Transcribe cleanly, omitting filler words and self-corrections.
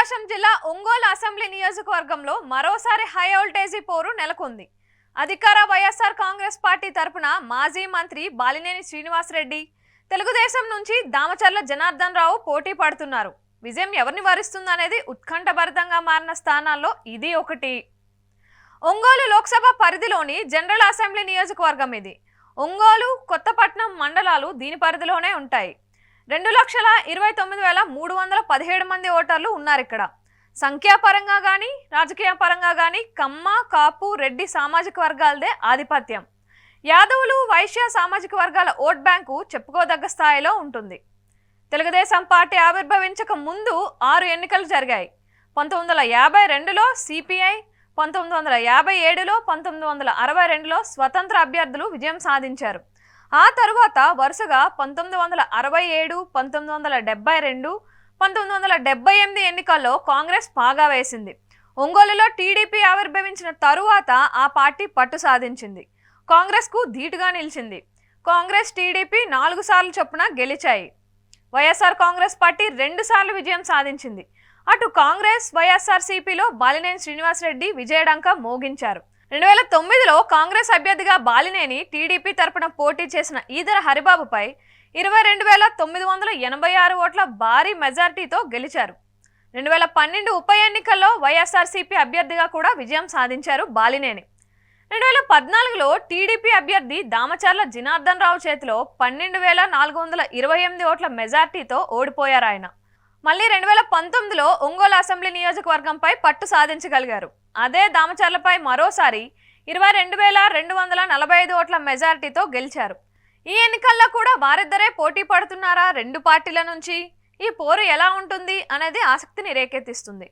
ప్రకాశం జిల్లా ఒంగోలు అసెంబ్లీ నియోజకవర్గంలో మరోసారి హై వోల్టేజీ పోరు నెలకొంది. అధికార వైఎస్ఆర్ కాంగ్రెస్ పార్టీ తరపున మాజీ మంత్రి బాలినేని శ్రీనివాసరెడ్డి, తెలుగుదేశం నుంచి దామచర్ల జనార్దన్ రావు పోటీ పడుతున్నారు. విజయం ఎవరిని వరిస్తుందనేది ఉత్కంఠభరితంగా మారిన స్థానాల్లో ఇది ఒకటి. ఒంగోలు లోక్సభ పరిధిలోని జనరల్ అసెంబ్లీ నియోజకవర్గం ఇది. ఒంగోలు, కొత్తపట్నం మండలాలు దీని పరిధిలోనే ఉంటాయి. 2,29,317 మంది ఓటర్లు ఉన్నారు ఇక్కడ. సంఖ్యాపరంగా కానీ రాజకీయ పరంగా కానీ కమ్మ, కాపు, రెడ్డి సామాజిక వర్గాలదే ఆధిపత్యం. యాదవులు, వైశ్య సామాజిక వర్గాల ఓట్ బ్యాంకు చెప్పుకోదగ్గ స్థాయిలో ఉంటుంది. తెలుగుదేశం పార్టీ ఆవిర్భవించక ముందు 6 ఎన్నికలు జరిగాయి. 1952లో సిపిఐ, 1957లో, 1962లో స్వతంత్ర అభ్యర్థులు విజయం సాధించారు. ఆ తరువాత వరుసగా 1967, 1972, 1978 ఎన్నికల్లో కాంగ్రెస్ పాగా వేసింది. ఒంగోలులో టీడీపీ ఆవిర్భవించిన తరువాత ఆ పార్టీ పట్టు సాధించింది. కాంగ్రెస్కు ధీటుగా నిలిచింది. కాంగ్రెస్, టీడీపీ 4 సార్లు చొప్పున గెలిచాయి. వైఎస్ఆర్ కాంగ్రెస్ పార్టీ 2 సార్లు విజయం సాధించింది. అటు కాంగ్రెస్, వైఎస్ఆర్సీపీలో బాలినేని శ్రీనివాసరెడ్డి విజయడంక మోగించారు. 2009లో కాంగ్రెస్ అభ్యర్థిగా బాలినేని టీడీపీ తరపున పోటీ చేసిన ఈదర హరిబాబుపై 22,986 ఓట్ల భారీ మెజార్టీతో గెలిచారు. 2012 ఉప ఎన్నికల్లో వైఎస్ఆర్సీపీ అభ్యర్థిగా కూడా విజయం సాధించారు బాలినేని. 2014లో టీడీపీ అభ్యర్థి దామచర్ల జనార్దన్ రావు చేతిలో 12,428 ఓట్ల మెజార్టీతో ఓడిపోయారు ఆయన. మళ్ళీ 2019లో ఒంగోలు అసెంబ్లీ నియోజకవర్గంపై పట్టు సాధించగలిగారు. అదే దామచర్లపై మరోసారి 22,245 ఓట్ల మెజార్టీతో గెలిచారు. ఈ ఎన్నికల్లో కూడా వారిద్దరే పోటీ పడుతున్నారా 2 పార్టీల నుంచి? ఈ పోరు ఎలా ఉంటుంది అనేది ఆసక్తిని రేకెత్తిస్తుంది.